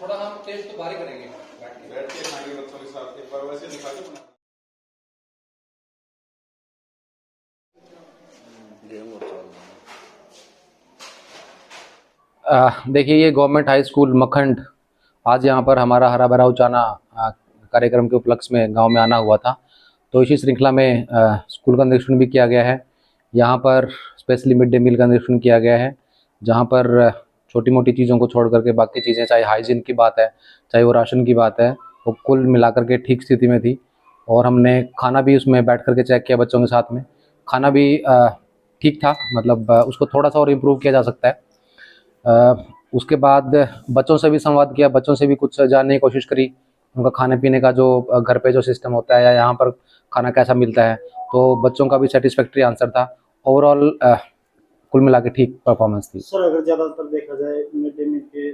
थोड़ा हम टेस्ट तो बारी करेंगे, बैठ के खाएंगे बच्चों के साथ, एक बार वैसे दिखा के बना। देखिए ये गवर्नमेंट हाई स्कूल मखंड, आज यहाँ पर हमारा हरा भरा उचाना कार्यक्रम के उपलक्ष्य में गांव में आना हुआ था। तो इसी श्रृंखला में स्कूल का निरीक्षण भी किया गया है। यहाँ पर स्पेशली मिड डे मील का निरीक्षण किया गया है, जहाँ पर छोटी मोटी चीज़ों को छोड़ करके बाकी चीज़ें, चाहे हाइजीन की बात है, चाहे वो राशन की बात है, वो कुल मिलाकर के ठीक स्थिति में थी। और हमने खाना भी उसमें बैठ करके चेक किया बच्चों के साथ में, खाना भी ठीक था, मतलब उसको थोड़ा सा और इम्प्रूव किया जा सकता है। उसके बाद बच्चों से भी संवाद किया, बच्चों से भी कुछ जानने की कोशिश करी, उनका खाने पीने का जो घर पे जो सिस्टम होता है या यहाँ पर खाना कैसा मिलता है। तो बच्चों का भी सेटिस्फैक्ट्री आंसर था। ओवरऑल कुल मिला के ठीक परफॉर्मेंस थी। सर, अगर ज़्यादातर देखा जाए मिड डे मील के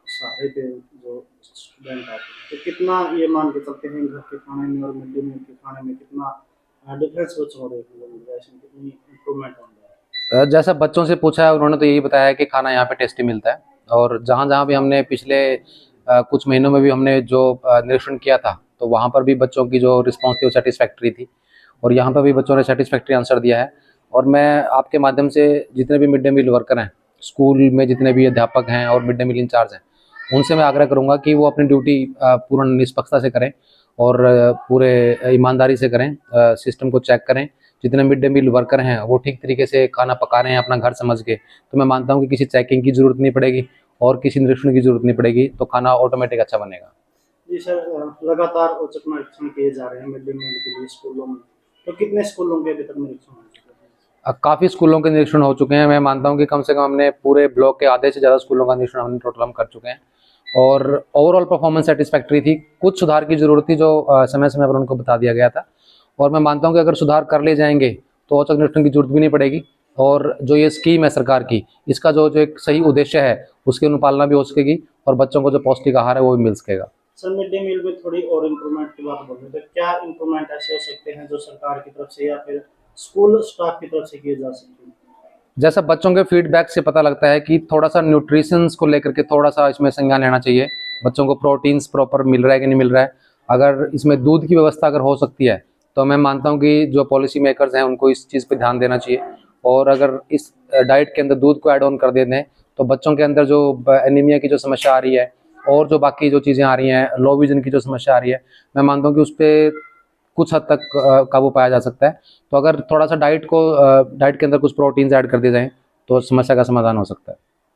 सहारे पे जो स्टूडेंट आते हैं, तो कितना ये मान के चलते हैं घर के खाने में और मिड डे मील के खाने में कितना डिफरेंस बच्चों को देखने को मिल रहा है, इसमें कितनी इम्प्रूवमेंट हो रहा है? जैसा बच्चों से पूछा है, उन्होंने तो यही बताया है कि खाना यहाँ पे टेस्टी मिलता है। और जहाँ जहाँ भी हमने पिछले कुछ महीनों में भी हमने जो निरीक्षण किया था, तो वहाँ पर भी बच्चों की जो रिस्पॉन्स थी वो सेटिस्फैक्ट्री थी, और यहाँ पर भी बच्चों ने सेटिस्फैक्ट्री आंसर दिया है। और मैं आपके माध्यम से जितने भी मिड डे मील वर्कर हैं, स्कूल में जितने भी अध्यापक हैं और मिड डे मील इंचार्ज हैं, उनसे मैं आग्रह करूँगा कि वो अपनी ड्यूटी पूर्ण निष्पक्षता से करें और पूरे ईमानदारी से करें, सिस्टम को चेक करें। जितने मिड डे मील वर्कर हैं वो ठीक तरीके से खाना पका रहे हैं अपना घर समझ के, तो मैं मानता हूँ कि किसी चेकिंग की ज़रूरत नहीं पड़ेगी और किसी निरीक्षण की ज़रूरत नहीं पड़ेगी, तो खाना ऑटोमेटिक अच्छा बनेगा। जी सर, लगातार औचक निरीक्षण किए जा रहे हैं मिड डे मील के लिए स्कूलों में, तो कितने स्कूलों के अभी तक निरीक्षण हो चुके हैं? काफ़ी स्कूलों के निरीक्षण हो चुके हैं। मैं मानता हूँ कि कम से कम हमने पूरे ब्लॉक के आधे से ज़्यादा स्कूलों का निरीक्षण हमने टोटल हम कर चुके हैं, और ओवरऑल परफॉर्मेंस सेटिस्फैक्ट्री थी। कुछ सुधार की ज़रूरत थी जो समय समय पर उनको बता दिया गया था, और मैं मानता हूँ कि अगर सुधार कर ले जाएंगे तो औचक निरीक्षण की जरूरत भी नहीं पड़ेगी, और जो ये स्कीम है सरकार की, इसका जो जो एक सही उद्देश्य है उसकी अनुपालना भी हो सकेगी, और बच्चों को जो पौष्टिक आहार है वो भी मिल सकेगा। सर, मिड डे मील में थोड़ी और इम्प्रूवमेंट की बात बोल रहे थे, क्या इम्प्रूवमेंट ऐसे हो सकते हैं जो सरकार की तरफ से या फिर स्कूल स्टाफ की तरफ से किए जा सकते हैं? जैसा बच्चों के फीडबैक से पता लगता है कि थोड़ा सा न्यूट्रिशंस को लेकर के थोड़ा सा इसमें संज्ञान लेना चाहिए। बच्चों को प्रोटीन्स प्रॉपर मिल रहा है कि नहीं मिल रहा है। अगर इसमें दूध की व्यवस्था अगर हो सकती है, तो मैं मानता हूँ कि जो पॉलिसी मेकर्स हैं उनको इस चीज़ पे ध्यान देना चाहिए। और अगर इस डाइट के अंदर दूध को ऐड ऑन कर देते हैं, तो बच्चों के अंदर जो एनीमिया की जो समस्या आ रही है और जो बाकी जो चीज़ें आ रही हैं, लो विजन की जो समस्या आ रही है, मैं मानता हूँ कि उस पर कुछ हद तक काबू पाया जा सकता है। तो अगर थोड़ा सा डाइट के अंदर कुछ प्रोटीन्स ऐड कर दिए जाएँ, तो समस्या का समाधान हो सकता है।